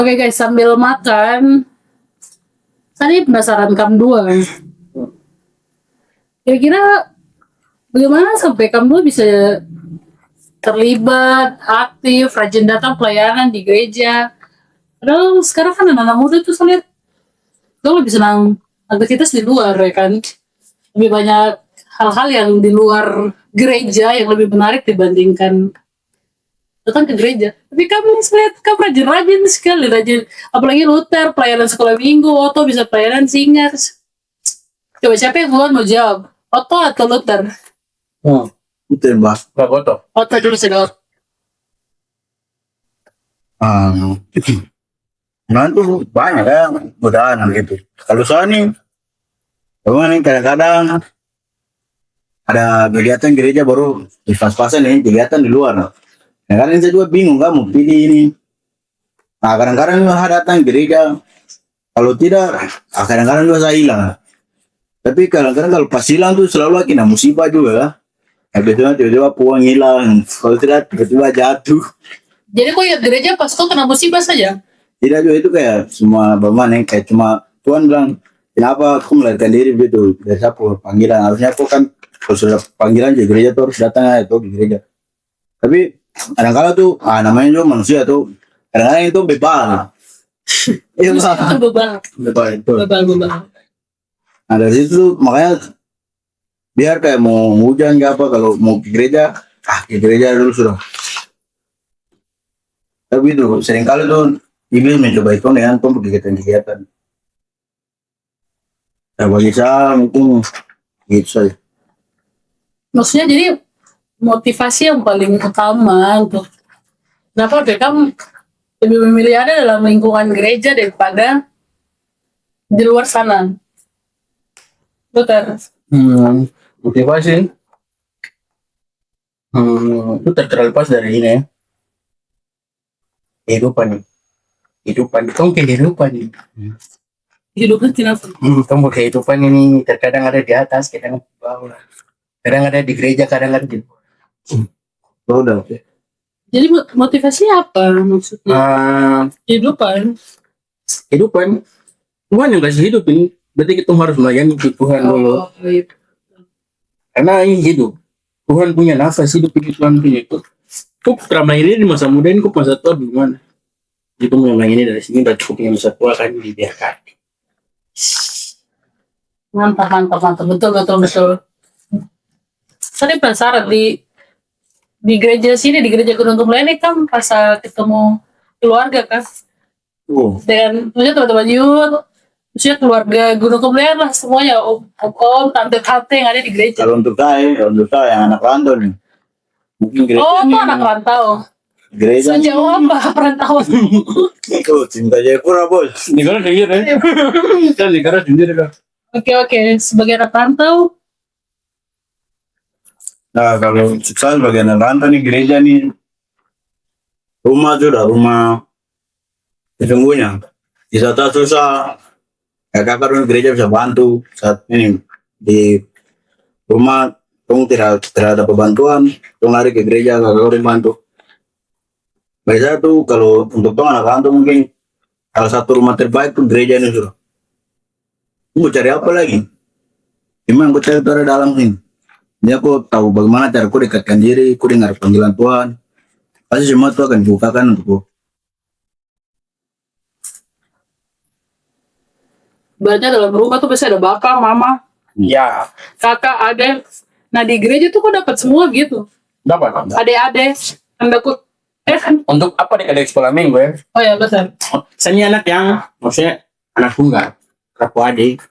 Oke guys, sambil makan, tadi penasaran Kam 2. Kira-kira bagaimana sampai Kam 2 bisa terlibat, aktif, rajin datang pelayanan di gereja? Padahal sekarang kan anak-anak muda tuh saya lihat tuh lebih senang aktivitas di luar ya kan. Lebih banyak hal-hal yang di luar gereja yang lebih menarik dibandingkan datang ke gereja. Tapi kamu lihat kamu rajin-rajin sekali, rajin. Apalagi Luther, pelayanan sekolah minggu, Otto bisa pelayanan singar. Coba siapa yang duluan mau jawab? Otto atau Luther? Luther Mbak. Otto. Otto dulu sedot. Nah itu banyak ya godaan gitu. Kalau saya nih, memang nih kadang-kadang ada kegiatan gereja baru di pas-pasan nih kegiatan di luar. Nah, kadang saya juga bingung kan mau pilih ini. Nah kadang-kadang juga datang gereja, kalau tidak, kadang-kadang juga saya hilang. Tapi kadang-kadang kalau pas hilang tuh selalu kena musibah juga kan. Nah, tiba-tiba puang hilang, kalau tidak tiba-tiba jatuh. Jadi kok ya gereja pas kok kena musibah saja? Tidak juga itu kayak semua bagaimana yang kayak cuma Tuhan bilang kenapa aku melarikan diri begitu dari siapa panggilan, harusnya aku kan kalau sudah panggilan di gereja tuh harus datang aja tuh di gereja. Tapi kadang-kadang tuh namanya juga manusia tuh kadang-kadang itu bebal. Iya Itu bebal itu. bebal. Nah dari situ tuh, makanya biar kayak mau hujan gak apa kalau mau ke gereja ke gereja dulu sudah. Tapi itu seringkali tuh iblis mencoba itu dengan kegiatan-kegiatan. Nah, bagi saya mungkin gitu saja. Maksudnya jadi motivasi yang paling utama untuk kenapa Beckham lebih memilih ada dalam lingkungan gereja daripada di luar sana. Betul. Motivasi itu terlepas dari ini ya. Kehidupan Hidupnya kenapa? kehidupan ini terkadang ada di atas, kadang di bawah, kadang ada di gereja, kadang ada di Udah. Jadi motivasinya apa maksudnya? Kehidupan. Tuhan yang kasih hidup ini, berarti kita harus melayani Tuhan dulu. Iya. Karena ini hidup, Tuhan punya nafas hidup ini, Tuhan punya itu. Kok selama ini di masa muda ini, kok masa tua gimana? Itu mulai ini dari sini, berarti kok punya masa tua kan dibiarkan. Mantap. Betul. Saya penasaran di gereja sini, di gereja Gunung Gemulai ini kan pas ketemu keluarga kan. Dan maksudnya teman-teman youth, maksudnya keluarga Gunung Gemulai lah semuanya, om, tante yang ada di gereja. Kalau untuk saya yang anak rantau nih, mungkin gereja Itu anak rantau. gereja Sejauh apa perantauan? itu cinta Jayapura bos. Negara sendiri ya? Kan negara sendiri kan? Oke, sebagai anak rantau. Nah kalau saya sebagai anak rantau nih gereja nih rumah sesungguhnya di saat susah kakak gereja bisa bantu saat ini di rumah kamu tidak ada bantuan kamu lari ke gereja kakak bantu. Bagi saya tuh kalau untuk anak rantau mungkin salah satu rumah terbaik tuh gereja ini sudah. Mau cari apa lagi? Gimana aku cari Tuhan dalam sini? Jadi aku tahu bagaimana cara aku dekatkan diri, aku dengar panggilan Tuhan. Pasti semua itu akan dibukakan untukku. Berarti dalam rumah tuh pasti ada bapak, mama, Ya, kakak, adik. Nah di gereja tuh kok dapat semua gitu. dapat. Adik-adik, anda kut. Untuk apa di sekolah minggu ya? Oh ya betul. Saya ini anak yang, maksudnya anak tunggal, aku adik.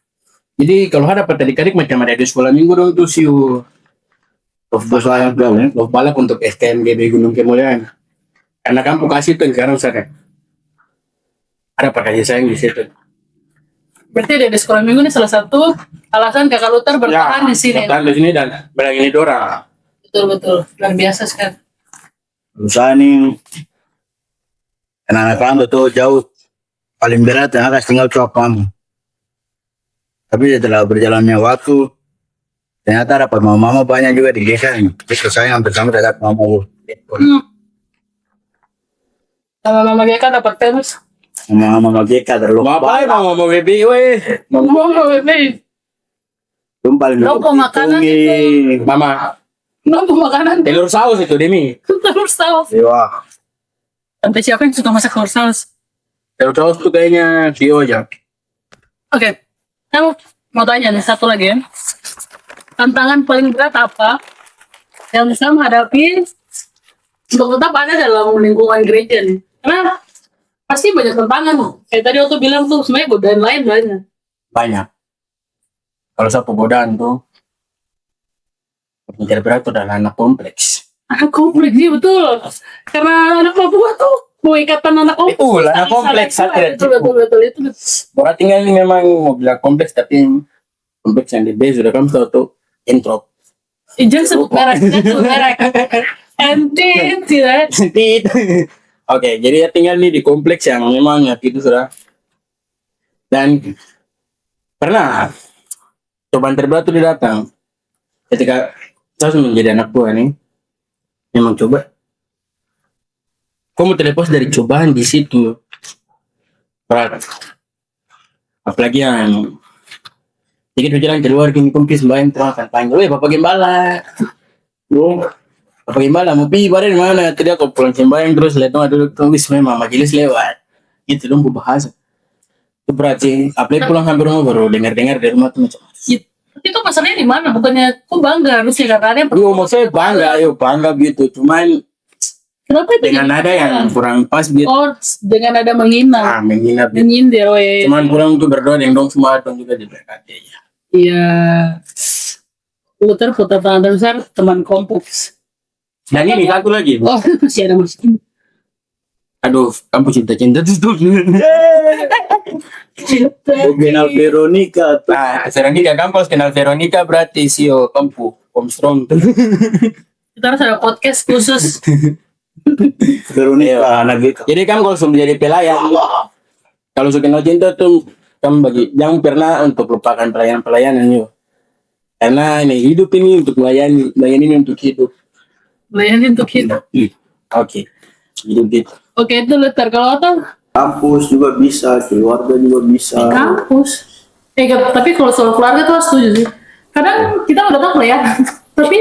Jadi kalau ada adik-adik macam ada di sekolah minggu dong tuh siu. Terus saya bilang Loh balap untuk STMGB Gunung Kemuliaan. Karena kamu kasih tuh sekarang saya. Ada kasih sayang di situ. Berarti di sekolah minggu ini salah satu alasan kakak Luther bertahan di sini. Bertahan di sini dan berani dorang. Betul, luar biasa sekali. usaha nih anak-anak rantau tuh jauh paling berat yang akan tinggal cuap kamu. Tapi setelah berjalannya waktu ternyata dapat mama banyak juga di desa ini. Terus saya hampir sama dapat mama. Sama mama dia kan dapat terus. Sama Mama GK terlalu Mau apa ya mau baby weh? Baby. Belum paling Nopo makanan ditunggu. Mama, Nopo makanan telur saus itu Demi. telur saus. Iya. Sampai siapa yang suka masak telur saus? Telur saus tuh kayaknya Tio aja. Oke, aku mau tanya nih satu lagi ya. Tantangan paling berat apa yang bisa menghadapi untuk tetap ada dalam lingkungan gereja nih? Karena pasti banyak tantangan. Kayak tadi waktu bilang tuh sebenarnya godaan lain banyak. Banyak. Kalau saya godaan tuh yang berat tuh adalah anak kompleks. Anak kompleks sih betul. Karena anak Papua tuh mau ikatan anak kompleks. Betul, anak kompleks saya tidak Betul itu. Orang tinggal ini memang mau bilang kompleks tapi kompleks yang di base sudah kamu tahu tuh introp. Jangan sebut merek, jangan sebut merek. Anjir, tidak. Oke, jadi ya tinggal nih di kompleks yang memang ya gitu sudah. Dan pernah cobaan terberat tuh dia datang ketika saya sudah menjadi anak buah nih. Memang coba. Kau mau terlepas dari cobaan di situ berat. Apalagi yang sedikit berjalan keluar gini kumpis sembahyang terus akan panggil, weh Bapak Gembala. Bro, Bapak Gembala mau pergi pada mana? Tadi aku pulang sembahyang terus lihat dulu tulis memang majelis lewat. Itu dong bahasa. Itu berat sih. Apalagi pulang hampir rumah baru dengar-dengar dari rumah tuh macam. Itu masalahnya di mana? Bukannya kok bangga harusnya karena ada yang Yo, mau saya bangga gitu. Cuman kenapa itu dengan jadi nada yang kurang pas gitu. oh dengan ada menghina, Menghina gitu. menyindir, oh ya. Cuman pulang tuh berdoa yang dong semua dong juga diberkati ya. Iya. Putar tangan terbesar teman kompleks. Dan ini satu lagi. Oh masih ada masih. Aduh, kamu cinta-cinta tuh. Kenal Veronica. Nah, Veronica kamu kalau kenal Veronica berarti sio kampu Komstrom. Kita harus ada podcast khusus. Veronica anak gitu. Jadi kamu kalau sudah jadi pelayan, kalau sudah kenal cinta tuh kamu bagi jangan pernah untuk lupakan pelayanan yuk. Karena ini hidup ini untuk melayani ini untuk hidup. Melayani untuk hidup. Oke. Hidup gitu. Oke itu letter kalau atau Kampus juga bisa, keluarga juga bisa. di kampus. Tapi kalau soal keluarga tuh setuju sih. Kadang kita udah tahu ya. Tapi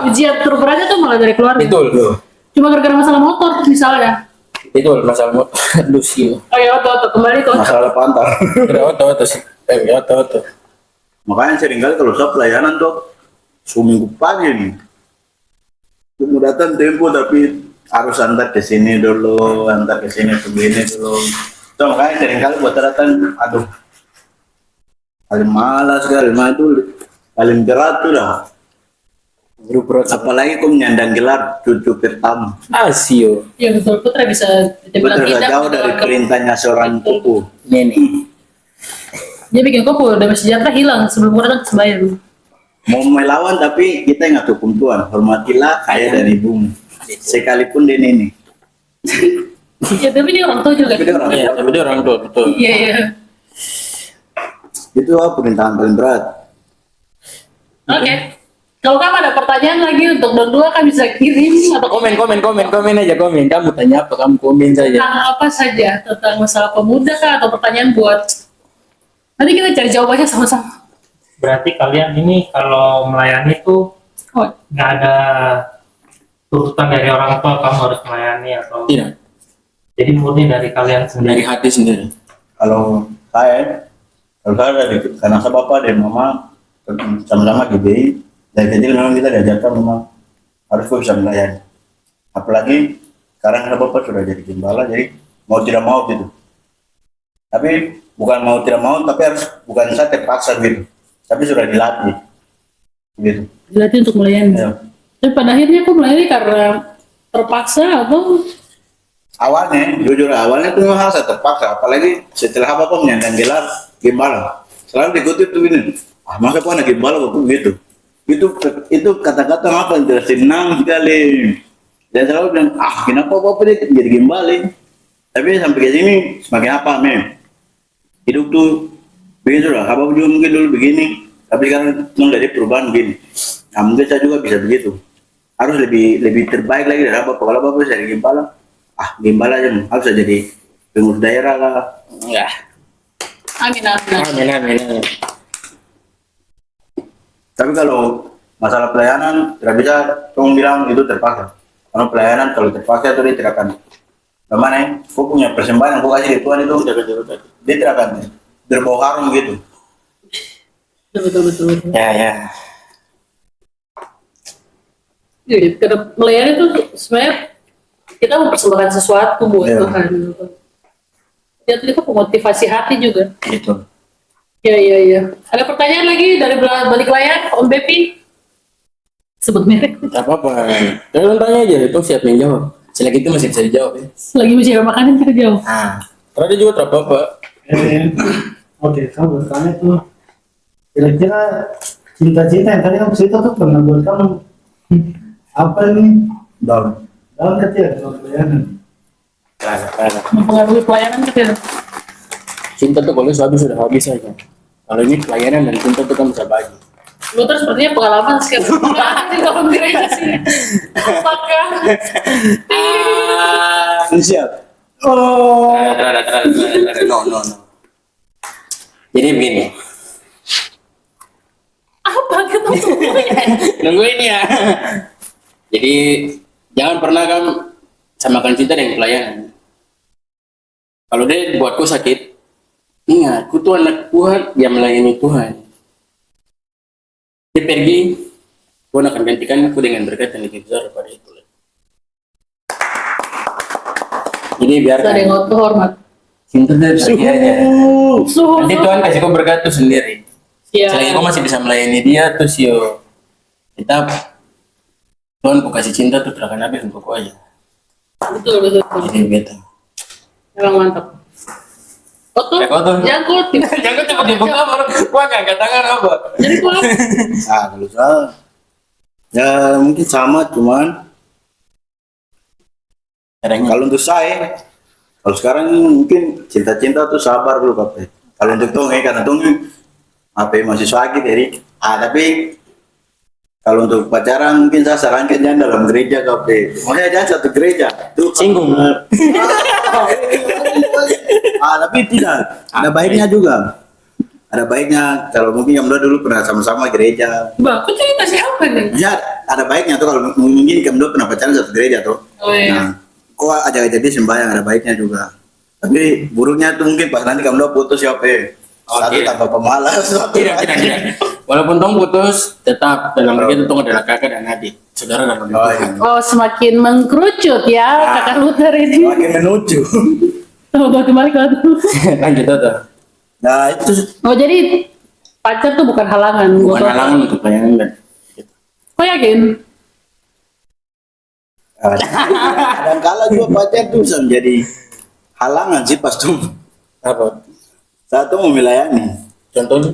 ujian terberatnya tuh malah dari keluarga. Betul. Cuma gara-gara masalah motor misalnya. Betul masalah Lucio. Oke, otot kembali ke otot. Masalah pantar. Oto sih. Oto. Makanya seringkali kalau saya pelayanan tuh seminggu pagi nih. Mau datang tempo tapi harus antar ke sini dulu, antar ke sini begini dulu. So, makanya seringkali buat datang, aduh, paling malas kali, itu paling berat tuh dah. Apalagi kau menyandang gelar cucu pertama. Asio. Ya betul putra bisa dibilang Betul jauh dari perintahnya seorang pupu. Nenek. Dia bikin kopo damai sejahtera hilang sebelum orang sembahyang. Mau melawan tapi kita ingat hukum Tuhan, hormatilah kaya dan ibumu. Sekalipun dia nenek. Ya tapi dia orang tua juga. Tapi dia orang Iya, tapi dia orang tua betul. Iya. Itu perintahan paling berat. Oke. Kalau kamu ada pertanyaan lagi untuk berdua kan bisa kirim atau Komen aja komen. Kamu tanya apa kamu komen saja. tentang apa saja tentang masalah pemuda kah atau pertanyaan buat nanti kita cari jawabannya sama-sama. Berarti kalian ini kalau melayani tuh Oh, nggak ada tuntutan dari orang tua kamu harus melayani atau Tidak. jadi murni dari kalian Dari sendiri. hati sendiri. Kalau saya dari karena saya bapak dan mama sama-sama GBI, dari kecil memang kita diajarkan memang harus bisa melayani. Apalagi sekarang ada bapak sudah jadi gembala, jadi mau tidak mau gitu. Tapi bukan mau tidak mau, tapi harus bukan saya terpaksa gitu. Tapi sudah dilatih, gitu. dilatih untuk melayani. Ya. Dan pada akhirnya aku melayani karena terpaksa atau Awalnya, jujur awalnya itu memang saya terpaksa. Apalagi setelah bapak menyandang gelar gembala, selalu dikutip tuh gini. Masa kok anak gembala kok gitu? Itu kata-kata apa yang tidak senang sekali. Dan selalu bilang, kenapa bapak dia jadi gembala? Tapi sampai ke sini semakin apa, hidup tuh begitu lah. Apa juga mungkin dulu begini, tapi sekarang mulai ada perubahan begini. Nah, mungkin saya juga bisa begitu. Harus lebih terbaik lagi dari apa? Kalau bapak jadi gembala, gembala aja harus jadi pengurus daerah lah. Ya. Amin, amin. Amin. Tapi kalau masalah pelayanan tidak bisa kamu bilang itu terpaksa. Karena pelayanan kalau terpaksa itu dia tidak akan kemana ya? Kau punya persembahan yang kau kasih di Tuhan itu dia tidak akan berbau harum gitu. Betul. Ya. Jadi, karena melayani itu sebenarnya kita mempersembahkan sesuatu buat Iya. Tuhan. Itu memotivasi hati juga. Gitu. Iya. Ada pertanyaan lagi dari balik layar, Om Bepi? Sebut merek. Tak apa-apa. Kalian tanya aja, itu siap menjawab. Selagi itu masih bisa dijawab ya. Lagi mencari makanan kita jauh. Kalau dia juga tak apa-apa. Oke, kamu bertanya tuh kira-kira cinta-cinta yang tadi kamu cerita tuh pernah buat kamu apa nih dalam kecil dalam pelayanan? Karena Mempengaruhi pelayanan kita. cinta tuh kalau sudah habis aja. Kalau ini pelayanan dan cinta tuh kan bisa bagi. Lu terus sepertinya pengalaman sekian di dalam gereja sih. Apakah? Siap. No. Jadi begini. Apa ketemu? Nungguin ya. Jadi jangan pernah kamu samakan cinta dengan pelayanan. Kalau dia buatku sakit, ingat, ku tuh anak Tuhan, dia melayani Tuhan. Dia pergi, Tuhan akan gantikan aku dengan berkat yang lebih besar daripada itu. Jadi biarkan Ada yang hormat. cinta dia pergi aja. Suhu. Nanti Tuhan kasih kau berkat tuh sendiri. Ya. Selagi kau masih bisa melayani dia, terus kita Tuhan ku kasih cinta tuh terangkan habis untuk kau aja. Betul. Jadi beta. Memang mantap. Otot, Ya, kau tuh. jangkut. Jangan cepat dibuka baru gua angkat tangan apa. Jadi kuat. Kalau saya ya mungkin sama cuman Caranya. kalau untuk saya kalau sekarang mungkin cinta-cinta tuh sabar dulu Pak. Kalau untuk Tongi karena Tongi apa masih sakit jadi tapi kalau untuk pacaran mungkin saya sarankan jangan dalam gereja Pak. Makanya jangan satu gereja tuh Singgung. tapi tidak ada baiknya juga. Ada baiknya kalau mungkin kamu dulu pernah sama-sama gereja. Mbak, kok cerita siapa nih? Ya, ada baiknya tuh kalau mungkin kamu pernah pacaran satu gereja tuh. Oh iya. Nah, kok ajak jadi sembahyang ada baiknya juga. Tapi buruknya tuh mungkin pas nanti kamu putus ya, satu tidak. tanpa pemalas. Tidak. Walaupun tong putus, tetap dalam begitu tong adalah kakak dan adik, saudara dalam Oh, iya. Tuhan. Oh, semakin mengkerucut ya kakak Luther ini. Makin menuju. Oh, kembali ke Lanjut tuh. Nah, itu Oh, jadi pacar tuh bukan halangan. Bukan halangan untuk pelayanan dan Kok yakin? kadang-kala juga pacar tuh bisa menjadi halangan sih pas tuh apa? saat tuh mau melayani. Contohnya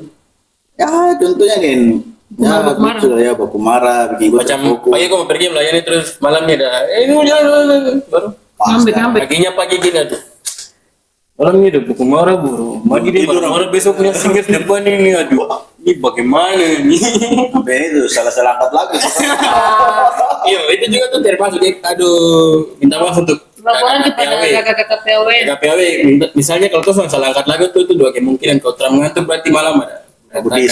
Ya, contohnya kan Baku marah. gitu lah ya, baku marah, bikin gue macam terpukul. pagi aku mau pergi melayani terus malamnya dah ini baru Ngambek. paginya pagi gini tuh malamnya udah buku marah buru mandi deh marah besoknya singgah depan ini aduh ini bagaimana nih Sampai itu salah-salah angkat lagi. iya itu juga tuh termasuk aduh minta maaf untuk Laporan kepada kakak-kakak PW. KPW misalnya kalau kau salah angkat lagu tuh itu dua kemungkinan kau terang ngantuk berarti malam ada Budis.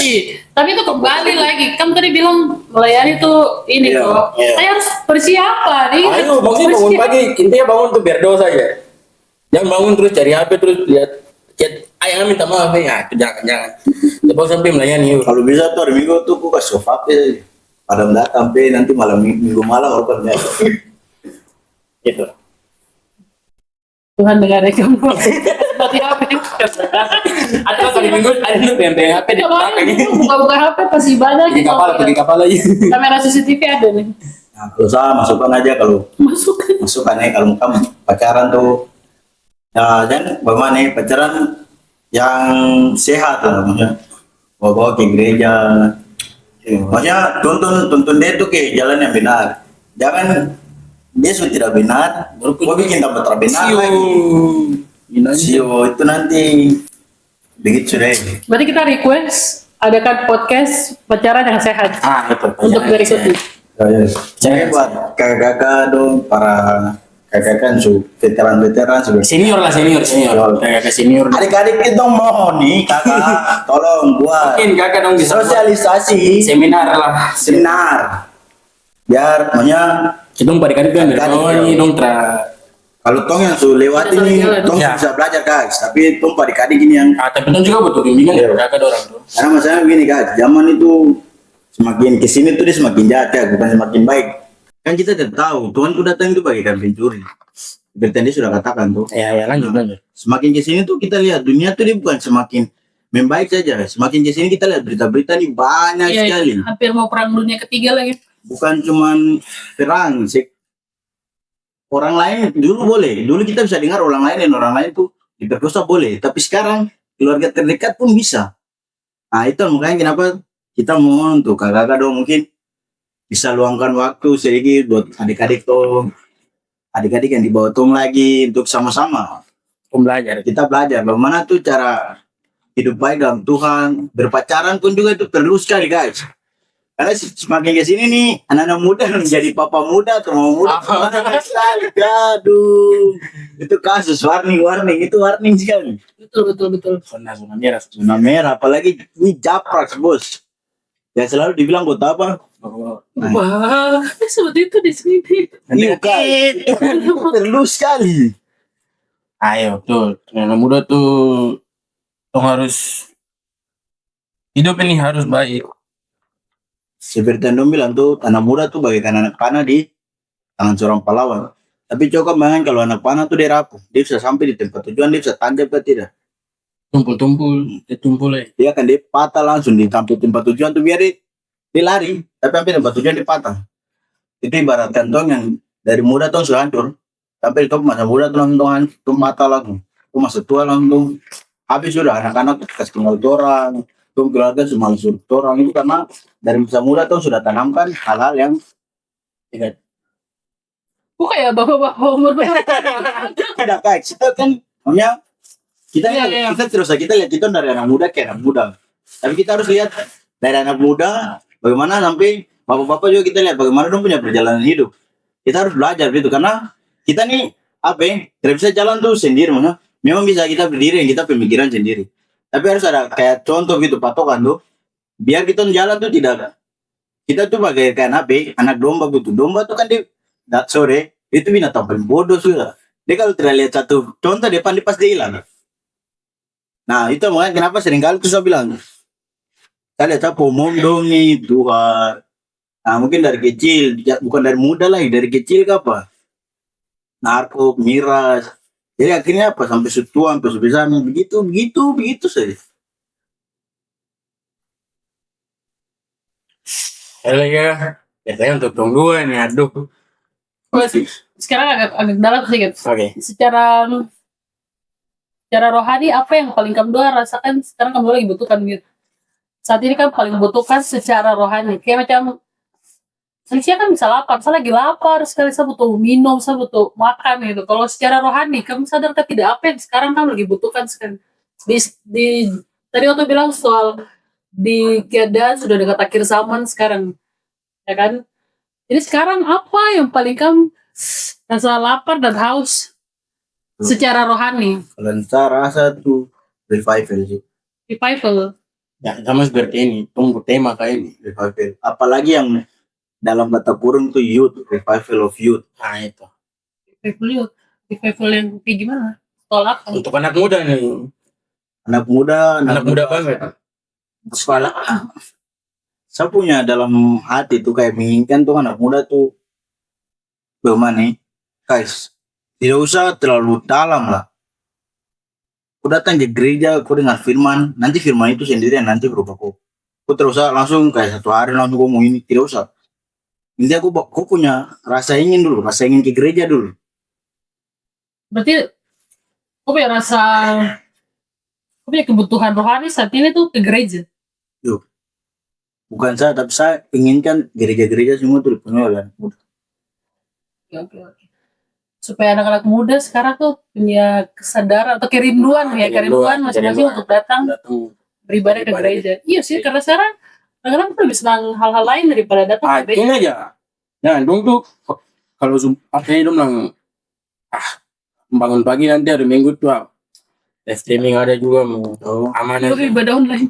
Tapi itu kembali lagi. Kamu tadi bilang melayani tuh ini Iya, kok. iya. Saya harus persiapan. Ini ayo maksudnya bangun pagi intinya bangun tuh berdosa aja jangan bangun terus cari HP terus lihat chat ayah minta maaf ya itu jangan coba sampai melayani yuk. Kalau bisa tuh hari Minggu tuh aku kasih sofape pada datang sampai nanti malam Minggu malam apa gitu Tuhan dengar kamu. Mati HP. ada kali minggu ada tuh yang HP di Kemarin belakang itu buka-buka HP pas ibadah pergi kapal aja Kamera CCTV ada nih. Nah, kalau saya masukkan aja kalau Masuk. masukkan kalau kamu pacaran tuh ya jangan bagaimana nih pacaran yang sehat lah maksudnya bawa ke gereja maksudnya tuntun dia tuh ke jalan yang benar jangan dia sudah tidak benar kok bikin tambah tidak benar lagi sio itu nanti begitu deh. Berarti kita request adakan podcast pacaran yang sehat itu untuk berikutnya. Saya buat kakak-kakak dong para kakak kan su veteran sebenarnya. Senior lah, senior. Kakak senior. Adik-adik kita mohon nih kakak, tolong buat Mungkin kakak dong bisa buat sosialisasi seminar lah. seminar biar makanya Kita pada kadang kan ini dong kalau tong yang su lewat Kita ini salah jalan. tong Ya. bisa belajar guys, tapi tong adik-adik ini yang tapi kan juga butuh bimbingan ya kakak orang tuh. karena masalahnya begini guys, zaman itu semakin kesini tuh dia semakin jahat ya, bukan semakin baik. Kan kita tidak tahu Tuhan tuh datang itu bagaikan pencuri. Seperti yang dia sudah katakan tuh. Ya lanjut. Semakin kesini tuh kita lihat dunia tuh dia bukan semakin membaik saja. Semakin kesini kita lihat berita-berita nih banyak Iya, sekali. hampir mau perang dunia ketiga lagi. Bukan cuman perang sih. Orang lain dulu boleh. Dulu kita bisa dengar orang lain dan orang lain tuh diperkosa boleh. Tapi sekarang keluarga terdekat pun bisa. Nah itu makanya kenapa kita mohon tuh kakak-kakak dong mungkin bisa luangkan waktu sedikit buat adik-adik tuh. Adik-adik yang dibawa tong lagi untuk sama-sama Belajar. kita belajar bagaimana tuh cara hidup baik dalam Tuhan. Berpacaran pun juga itu perlu sekali guys. Karena semakin ke sini nih anak-anak muda menjadi papa muda atau mama muda banyak sekali. Aduh, itu kasus warning itu warning sekali. Betul. Zona merah. Zona merah apalagi ini japrak bos. Ya selalu dibilang buat apa? Wah, seperti itu di sini. Iya kan? Itu perlu sekali. Ayo tuh, anak muda tuh harus hidup ini harus baik. Seperti yang dong bilang tuh anak muda tuh bagaikan anak panah di tangan seorang pahlawan. Tapi coba bayangkan kalau anak panah tuh dia rapuh, dia bisa sampai di tempat tujuan, dia bisa tanjap ke tidak? Tumpul ya. Dia akan dia patah langsung di tempat tujuan tuh biar dia lari, tapi sampai tempat tujuan dia patah. Itu ibaratkan tong yang dari muda tong sudah hancur, sampai itu masa muda tuh langsung tuh mata langsung, tuh masa tua langsung habis sudah anak-anak kasih tinggal orang, tuh keluarga cuma suruh orang itu karena dari masa muda tuh sudah tanamkan hal-hal yang tidak Kok kayak bapak-bapak umur berapa? tidak baik. Kita kan namanya kita Iya. kita terus kita lihat kita dari anak muda ke anak muda, tapi kita harus lihat dari anak muda bagaimana sampai bapak-bapak juga kita lihat bagaimana dong punya perjalanan hidup. Kita harus belajar gitu karena kita nih apa ya, tidak bisa jalan tuh sendiri mana. Memang bisa kita berdiri yang kita pemikiran sendiri. Tapi harus ada kayak contoh gitu patokan tuh. Biar kita jalan tuh tidak kita tuh bagaikan apa ya, anak domba gitu. Domba tuh kan dia sore itu binatang paling bodoh sudah. Dia kalau tidak lihat satu contoh depan dia pasti hilang. Nah itu makanya kenapa seringkali tuh saya bilang saya lihat apa umum dong nih Tuhan. Nah mungkin dari kecil, bukan dari muda lagi, dari kecil ke apa? Narko, miras. Jadi akhirnya apa? Sampai setua, sampai sebesar, begitu saja. Halo ya. Biasanya untuk dong dua nih, aduh. Sekarang agak dalam sedikit. Oke. Secara rohani apa yang paling kamu dua rasakan sekarang kamu lagi butuhkan gitu? Saat ini kan paling butuhkan secara rohani. Kayak macam manusia kan bisa lapar, saya lagi lapar sekali, saya butuh minum, saya butuh makan gitu. Kalau secara rohani, kamu sadarkah tidak apa yang sekarang kamu lagi butuhkan sekali? Tadi waktu bilang soal di keadaan sudah dekat akhir zaman sekarang, ya kan? Jadi sekarang apa yang paling kamu rasa lapar dan haus secara rohani? Kalau saya rasa tuh revival sih. Revival. Ya, sama seperti ini. Tunggu tema kayak ini. Revival. Apalagi yang dalam kata kurung tuh youth, revival of youth. Nah itu. Revival yang kayak gimana? Soal apa? Untuk anak muda nih. Anak muda Banget. Kepala. Saya punya dalam hati tuh kayak menginginkan tuh anak muda tuh bagaimana nih, guys? Tidak usah terlalu dalam lah. Kau datang ke gereja, kau dengar firman, nanti firman itu sendirian nanti berubah kau. Kau terus langsung kayak satu hari langsung kau mau ini, tidak usah. Intinya kau punya rasa ingin dulu, rasa ingin ke gereja dulu. Berarti kau punya kebutuhan rohani saat ini tuh ke gereja. Yuk. Bukan saya, tapi saya inginkan gereja-gereja semua tuh dipenuhi oleh anak muda. Oke. Supaya anak-anak muda sekarang tuh punya kesadaran atau kerinduan masing-masing untuk datang beribadah ke gereja. Iya sih, karena sekarang kadang-kadang tuh lebih senang hal-hal lain daripada datang ke gereja. Ini aja. Jangan dong tuh kalau apa ini dong bilang bangun pagi nanti hari Minggu tuh live streaming ada juga mau aman aja. Tapi ibadah online.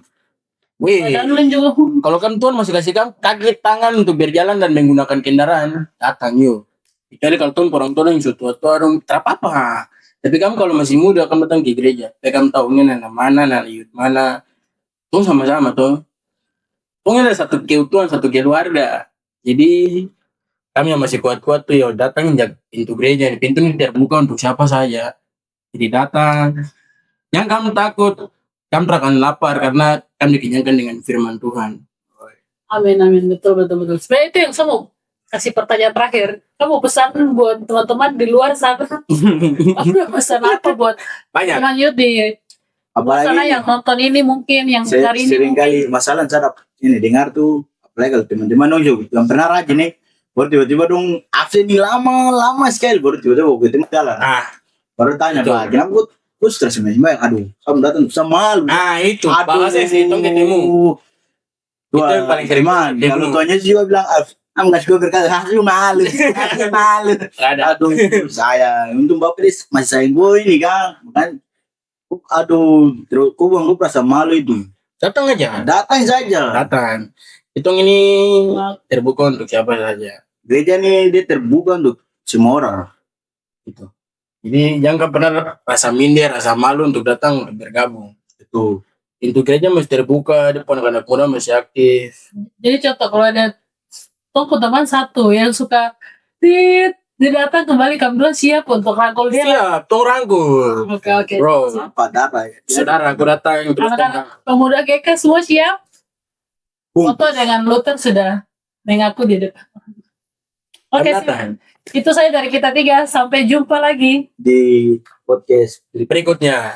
Wih, Ibadah online juga. kalau kan Tuhan masih kasih kaki tangan untuk berjalan dan menggunakan kendaraan, datang yuk. Kecuali kalau Tuhan orang tua yang suatu dong, apa. Tapi kamu kalau masih muda, kamu datang ke gereja. Kamu tahu ini anak mana, anak youth mana. Tuh sama-sama tuh. Tuh ada satu keutuhan, satu keluarga. Jadi kami yang masih kuat-kuat tuh ya datang jaga pintu gereja. Pintu ini terbuka untuk siapa saja. Jadi datang. Jangan kamu takut. Kamu akan lapar karena kamu dikenyangkan dengan firman Tuhan. Amin, amin. Betul. Sebenarnya itu yang saya mau kasih pertanyaan terakhir. Kamu pesan buat teman-teman di luar sana. Kamu pesan apa buat Banyak. teman youth di luar sana Apalagi yang nonton ini mungkin, yang dengar ini sering mungkin. kali masalah saya ini dengar tuh, apalagi kalau teman-teman dong juga yang pernah rajin nih, baru tiba-tiba dong absen nih lama sekali, baru tiba-tiba ketemu jalan, baru tanya Betul. Pak, kenapa gue stres sebenarnya, aduh, kamu datang sama malu, Itu bahasa sih itu ketemu. Tua, Itu yang paling sering teman, ketemu. kalau tuanya sih juga bilang, kamu nggak suka berkata, lu malu, malu, Ada. aduh, saya, untung bapak ini masih sayang gue ini kan, aduh, terus gue bang, gue perasa malu itu, Datang aja. datang saja. Datang. Hitung ini terbuka untuk siapa saja. Gereja nih dia terbuka untuk semua orang. Gitu. Jadi jangan pernah rasa minder, rasa malu untuk datang untuk bergabung. Itu. Pintu gereja masih terbuka, di anak muda masih aktif. Jadi contoh kalau ada toko teman satu yang suka dia datang kembali, kamu bilang siap untuk rangkul dia. Siap, tong rangkul. Oke. Bro, Apa darah ya? saudara aku datang terus Anak-anak pemuda GK semua siap. Foto dengan Luther sudah mengaku di depan. Oke, datang. itu saya dari kita tiga. Sampai jumpa lagi. Di podcast Berikutnya.